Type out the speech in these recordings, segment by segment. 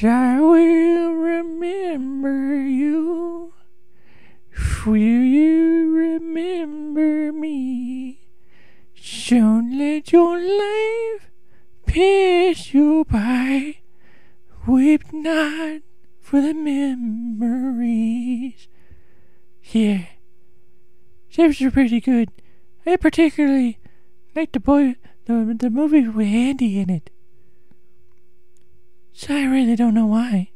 I will remember you. Will you remember me? Don't let your life pass you by. Weep not for the memories. Yeah, those are pretty good. I particularly like the movie with Andy in it. So I really don't know why.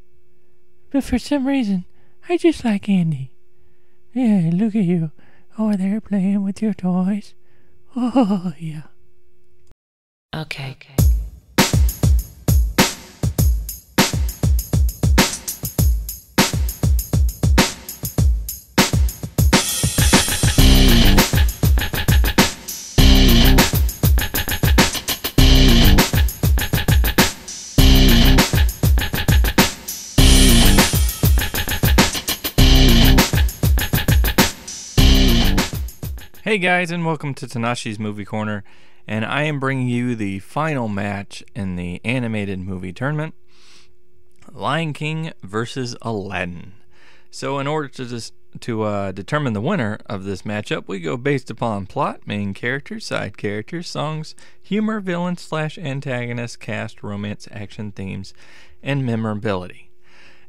But for some reason, I just like Andy. Yeah, look at you over there playing with your toys. Oh, yeah. Okay. Hey guys, and welcome to Tnashi's Movie Corner, and I am bringing you the final match in the animated movie tournament, Lion King versus Aladdin. So in order to determine the winner of this matchup, we go based upon plot, main characters, side characters, songs, humor, villain/antagonist, cast, romance, action, themes, and memorability.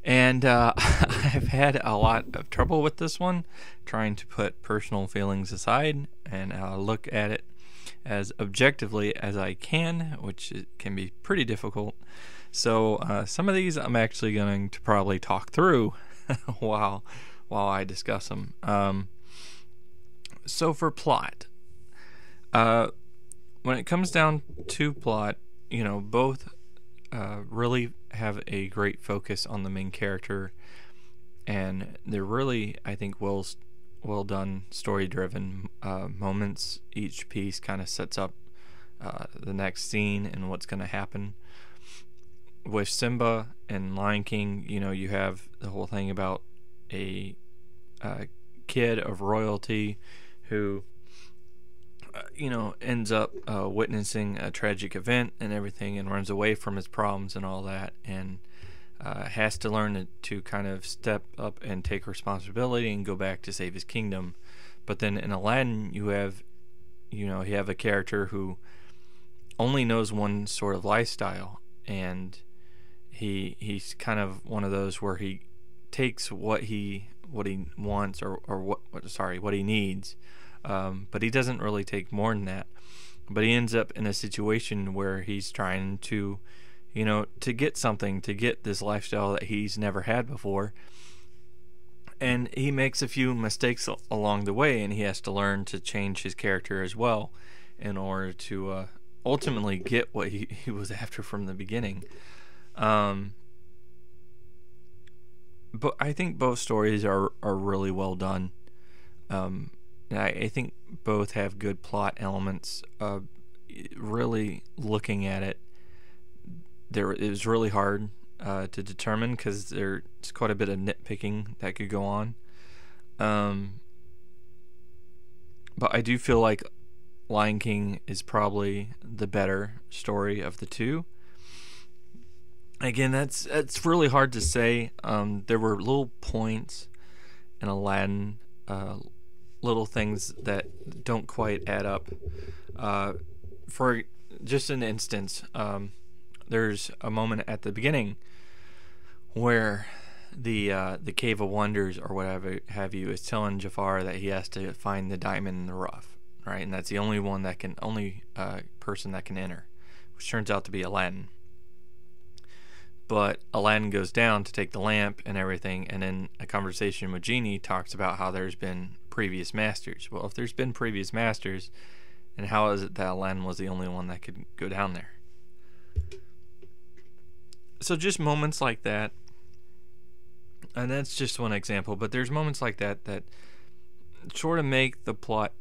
And I've had a lot of trouble with this one, trying to put personal feelings aside and look at it as objectively as I can, which can be pretty difficult. So some of these I'm actually going to probably talk through while I discuss them. So for plot, when it comes down to plot, both really have a great focus on the main character, and they're really, I think, well done, story driven moments. Each piece kind of sets up the next scene and what's going to happen. With Simba and Lion King, you have the whole thing about a kid of royalty who ends up witnessing a tragic event and everything, and runs away from his problems and all that, and has to learn to kind of step up and take responsibility and go back to save his kingdom. But then in Aladdin, you have a character who only knows one sort of lifestyle, and he's kind of one of those where he takes what he wants or what he needs. But he doesn't really take more than that. But he ends up in a situation where he's trying to, to get something, to get this lifestyle that he's never had before. And he makes a few mistakes along the way, and he has to learn to change his character as well in order to ultimately get what he was after from the beginning. But I think both stories are really well done. I think both have good plot elements. Really looking at it, it was really hard to determine because there's quite a bit of nitpicking that could go on. But I do feel like Lion King is probably the better story of the two. Again, it's really hard to say. There were little points in Aladdin, little things that don't quite add up. For just an instance, there's a moment at the beginning where the Cave of Wonders or whatever have you is telling Jafar that he has to find the diamond in the rough, right? And that's the only person that can enter, which turns out to be Aladdin. But Aladdin goes down to take the lamp and everything, and in a conversation with Genie talks about how there's been previous masters. Well, if there's been previous masters, and how is it that Aladdin was the only one that could go down there? So just moments like that, and that's just one example, but there's moments like that sort of make the plot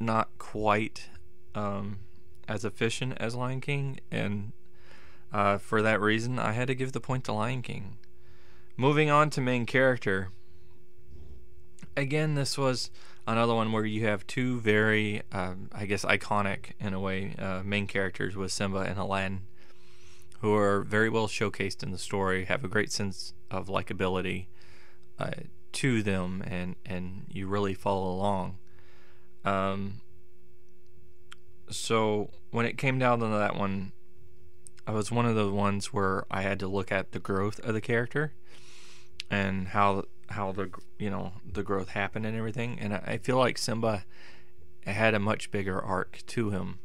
not quite as efficient as Lion King, and for that reason, I had to give the point to Lion King. Moving on to main character. Again, this was another one where you have two very, iconic, in a way, main characters with Simba and Aladdin, who are very well showcased in the story, have a great sense of likability to them, and you really follow along. So when it came down to that one, I was one of the ones where I had to look at the growth of the character and how the the growth happened and everything. And I feel like Simba had a much bigger arc to him,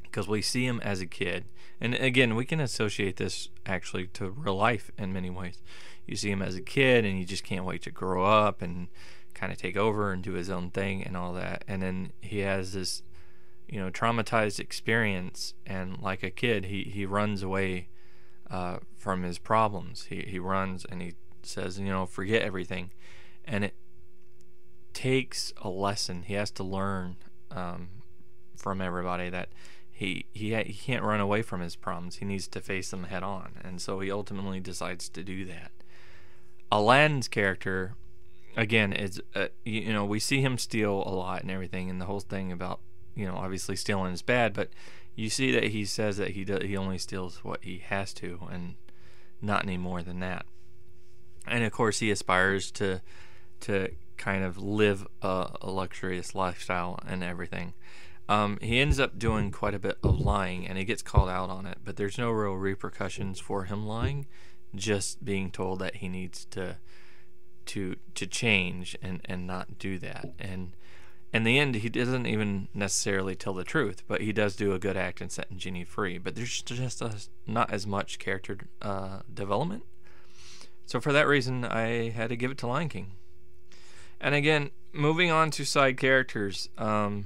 because we see him as a kid, and again, we can associate this actually to real life in many ways. You see him as a kid, and he just can't wait to grow up and kind of take over and do his own thing and all that. And then he has this, traumatized experience, and like a kid, he runs away from his problems. He runs and he says, forget everything, and it takes a lesson. He has to learn from everybody that he can't run away from his problems. He needs to face them head on, and so he ultimately decides to do that. Aladdin's character, again, is we see him steal a lot and everything, and the whole thing about obviously stealing is bad, but you see that he says that he only steals what he has to, and not any more than that. And of course, he aspires to kind of live a luxurious lifestyle and everything. He ends up doing quite a bit of lying, and he gets called out on it, but there's no real repercussions for him lying, just being told that he needs to change and not do that. And in the end, he doesn't even necessarily tell the truth, but he does do a good act in setting Genie free. But there's just not as much character development. So for that reason, I had to give it to Lion King. And again, moving on to side characters, I've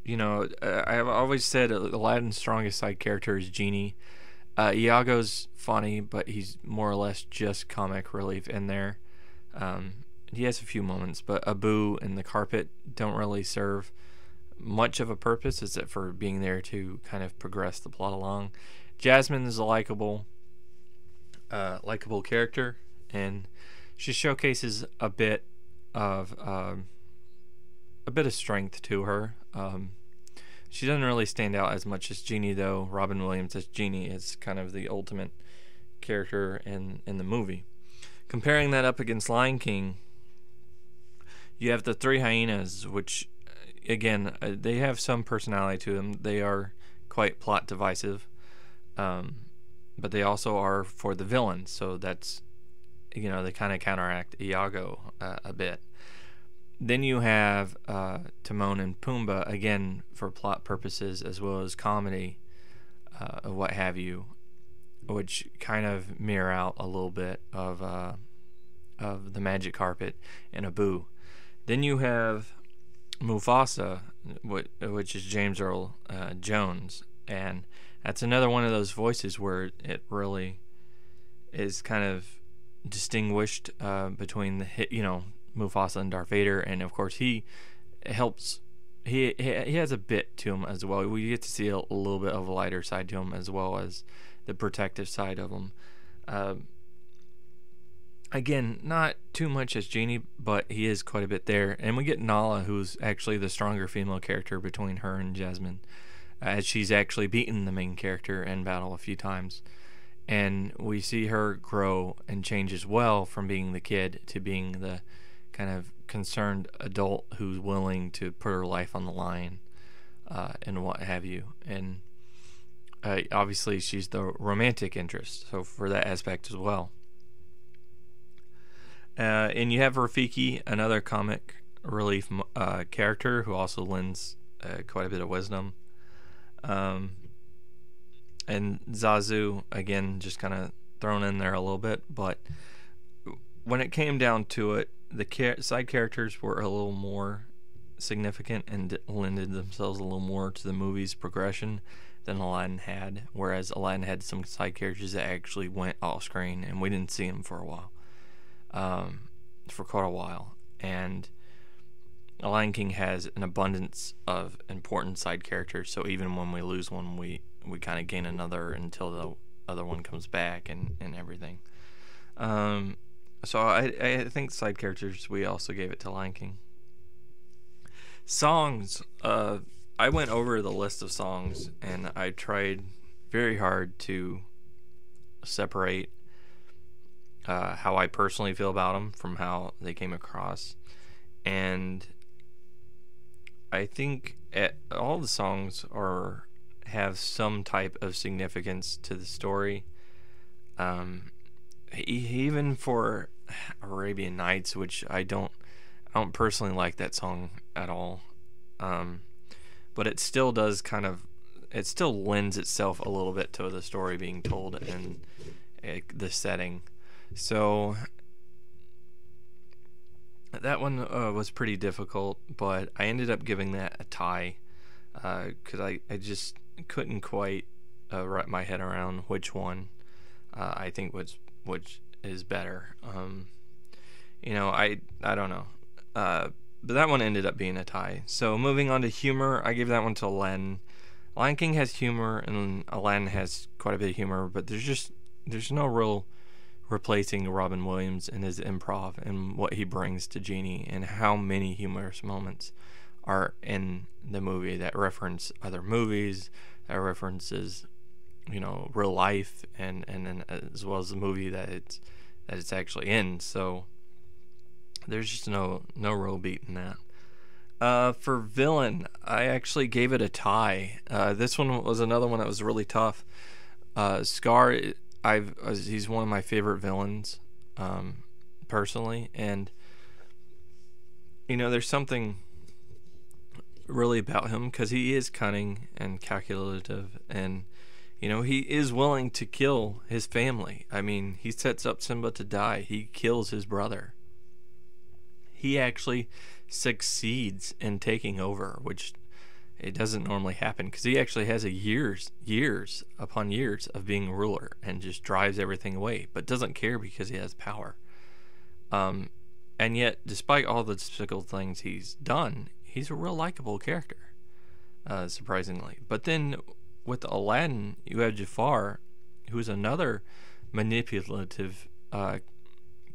always said Aladdin's strongest side character is Genie. Iago's funny, but he's more or less just comic relief in there. He has a few moments, but Abu and the carpet don't really serve much of a purpose, except for being there to kind of progress the plot along. Jasmine is a likable character, and she showcases a bit of strength to her. She doesn't really stand out as much as Genie, though. Robin Williams as Genie is kind of the ultimate character in the movie. Comparing that up against Lion King, you have the three hyenas, which, again, they have some personality to them. They are quite plot divisive, but they also are for the villains, so that's, they kind of counteract Iago a bit. Then you have Timon and Pumbaa, again, for plot purposes as well as comedy, what have you, which kind of mirror out a little bit of the magic carpet and Abu. Then you have Mufasa, which is James Earl Jones, and that's another one of those voices where it really is kind of distinguished between Mufasa and Darth Vader, and of course he helps. He has a bit to him as well. We get to see a little bit of a lighter side to him as well as the protective side of him. Again, not too much as Genie, but he is quite a bit there. And we get Nala, who's actually the stronger female character between her and Jasmine, as she's actually beaten the main character in battle a few times. And we see her grow and change as well, from being the kid to being the kind of concerned adult who's willing to put her life on the line and what have you. And obviously she's the romantic interest, so for that aspect as well. And you have Rafiki, another comic relief character who also lends quite a bit of wisdom. And Zazu, again, just kind of thrown in there a little bit. But when it came down to it, the side characters were a little more significant and lended themselves a little more to the movie's progression than Aladdin had. Whereas Aladdin had some side characters that actually went off screen, and we didn't see them for a while. For quite a while. And Lion King has an abundance of important side characters, so even when we lose one, we kind of gain another until the other one comes back and everything. So I think side characters, we also gave it to Lion King. Songs, I went over the list of songs and I tried very hard to separate how I personally feel about them from how they came across. And I think all the songs have some type of significance to the story. Even for Arabian Nights, which I don't personally like that song at all. But it still does it still lends itself a little bit to the story being told in the setting. So that one was pretty difficult, but I ended up giving that a tie because I just couldn't quite wrap my head around which one I think which is better. I don't know. But that one ended up being a tie. So moving on to humor, I gave that one to Aladdin. Lion King has humor, and Aladdin has quite a bit of humor, but there's no real replacing Robin Williams and his improv and what he brings to Genie, and how many humorous moments are in the movie that reference other movies, that references real life, and as well as the movie that it's actually in. So there's just no real beat in that. For villain, I actually gave it a tie. This one was another one that was really tough. Scar, he's one of my favorite villains, personally, and there's something really about him because he is cunning and calculative, and he is willing to kill his family. I mean, he sets up Simba to die. He kills his brother. He actually succeeds in taking over, which it doesn't normally happen, because he actually has years upon years of being a ruler and just drives everything away, but doesn't care because he has power. And yet, despite all the difficult things he's done, he's a real likable character, surprisingly. But then with Aladdin, you have Jafar, who's another manipulative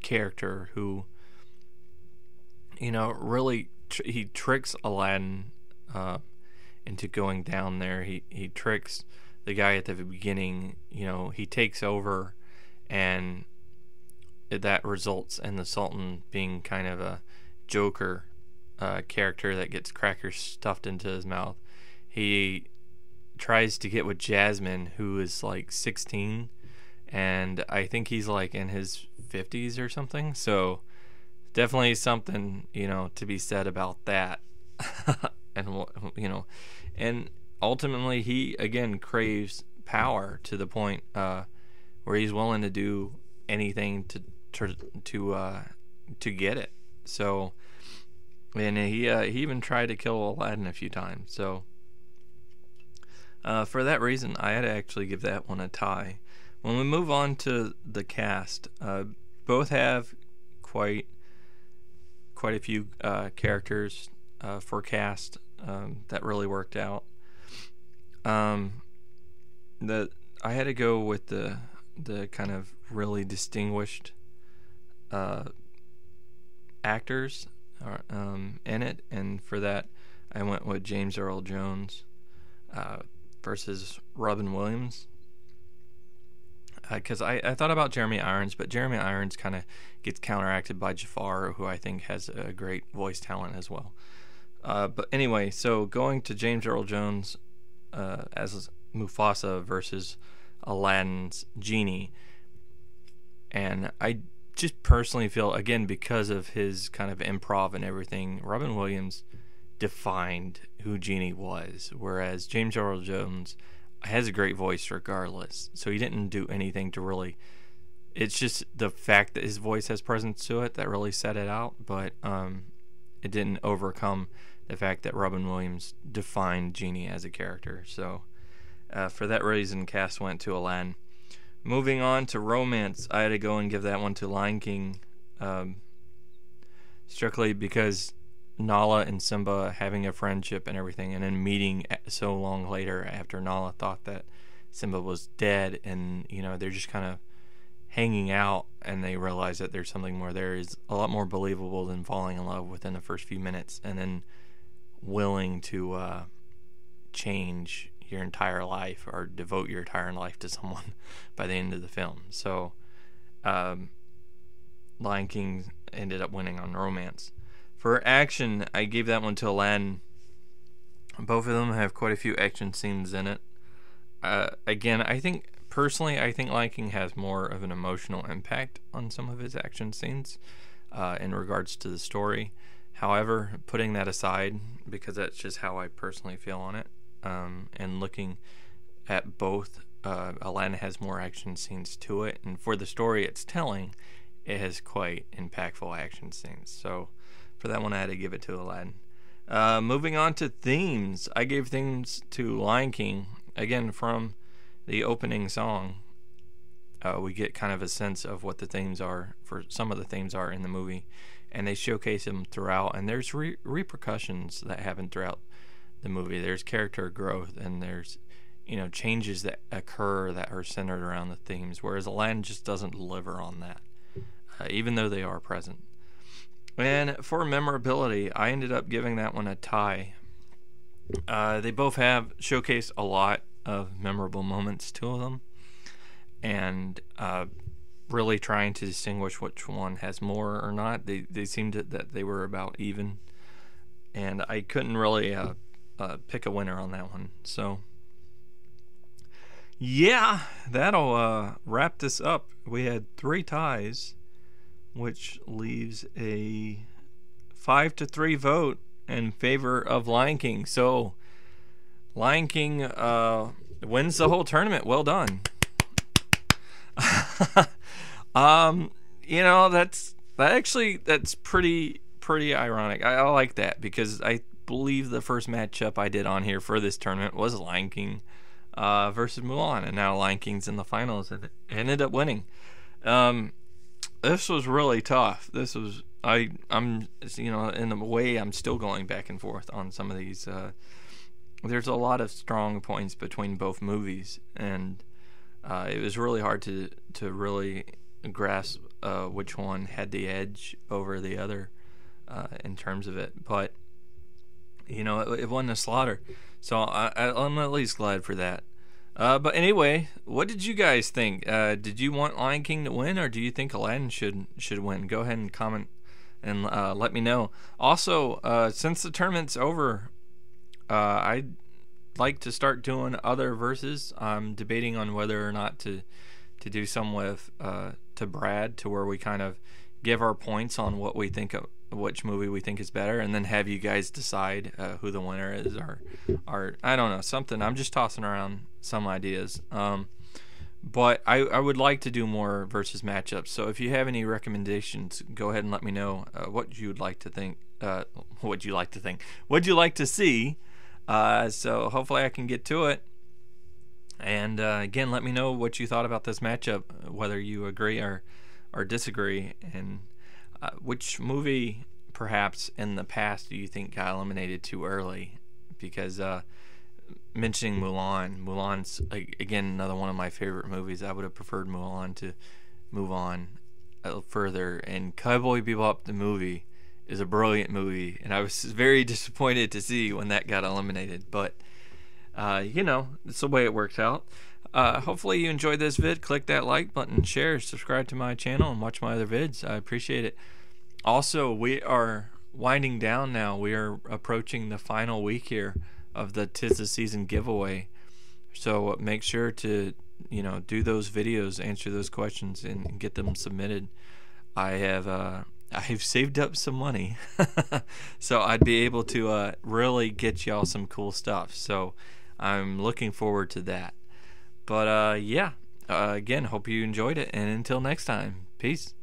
character who, really he tricks Aladdin into going down there. He tricks the guy at the beginning. He takes over, and that results in the Sultan being kind of a Joker character that gets crackers stuffed into his mouth. He tries to get with Jasmine, who is like 16, and I think he's like in his 50s or something. So definitely something to be said about that. And ultimately he again craves power to the point where he's willing to do anything to get it. So, and he even tried to kill Aladdin a few times. So for that reason, I had to actually give that one a tie. When we move on to the cast, both have quite a few characters for cast that really worked out. That I had to go with the kind of really distinguished actors in it, and for that I went with James Earl Jones versus Robin Williams, because I thought about Jeremy Irons, but Jeremy Irons kind of gets counteracted by Jafar, who I think has a great voice talent as well. But anyway, so going to James Earl Jones as Mufasa versus Aladdin's Genie, and I just personally feel, again, because of his kind of improv and everything, Robin Williams defined who Genie was, whereas James Earl Jones has a great voice regardless, so he didn't do anything to really, it's just the fact that his voice has presence to it that really set it out, but it didn't overcome the fact that Robin Williams defined Genie as a character. So for that reason, cast went to Aladdin. Moving on to romance, I had to go and give that one to Lion King, strictly because Nala and Simba having a friendship and everything, and then meeting so long later after Nala thought that Simba was dead, and they're just kind of hanging out, and they realize that there's something more there, is a lot more believable than falling in love within the first few minutes and then willing to change your entire life or devote your entire life to someone by the end of the film. So Lion King ended up winning on romance. For action, I gave that one to Aladdin. Both of them have quite a few action scenes in it. Again, I think Lion King has more of an emotional impact on some of his action scenes in regards to the story. However, putting that aside, because that's just how I personally feel on it, and looking at both, Aladdin has more action scenes to it, and for the story it's telling, it has quite impactful action scenes. So for that one, I had to give it to Aladdin. Moving on to themes, I gave themes to Lion King. Again, from the opening song, we get kind of a sense of what the themes are, for some of the themes are in the movie, and they showcase them throughout, and there's repercussions that happen throughout the movie. There's character growth, and there's changes that occur that are centered around the themes, whereas Aladdin just doesn't deliver on that, even though they are present. And for memorability, I ended up giving that one a tie. They both have showcased a lot of memorable moments to them, and really trying to distinguish which one has more or not. They seemed that they were about even, and I couldn't really pick a winner on that one. So yeah, that'll wrap this up. We had 3 ties, which leaves a 5-3 vote in favor of Lion King. So Lion King wins the whole tournament. Well done. That's pretty ironic. I like that, because I believe the first matchup I did on here for this tournament was Lion King versus Mulan, and now Lion King's in the finals and it ended up winning. This was really tough. I'm in a way I'm still going back and forth on some of these. There's a lot of strong points between both movies, and it was really hard to really grasp which one had the edge over the other in terms of it. But it wasn't a slaughter, so I'm at least glad for that. But anyway, what did you guys think? Did you want Lion King to win, or do you think Aladdin should win? Go ahead and comment and let me know. Also, since the tournament's over, I'd like to start doing other verses. I'm debating on whether or not to do some with to Brad, to where we kind of give our points on what we think of which movie we think is better, and then have you guys decide who the winner is, or I don't know, something. I'm just tossing around some ideas. But I would like to do more versus matchups. So if you have any recommendations, go ahead and let me know what you'd like to think. What'd you like to see? So hopefully I can get to it. And again, let me know what you thought about this matchup, whether you agree or disagree, and which movie perhaps in the past do you think got eliminated too early? Because mentioning Mulan's again another one of my favorite movies. I would have preferred Mulan to move on further, and Cowboy Bebop the movie is a brilliant movie, and I was very disappointed to see when that got eliminated, but it's the way it works out. Hopefully you enjoyed this vid. Click that like button, share, subscribe to my channel, and watch my other vids. I appreciate it. Also, we are winding down now. We are approaching the final week here of the 'Tis the Season giveaway, so make sure to do those videos, answer those questions, and get them submitted. I've saved up some money so I'd be able to really get y'all some cool stuff, so I'm looking forward to that. But again, hope you enjoyed it, and until next time, peace.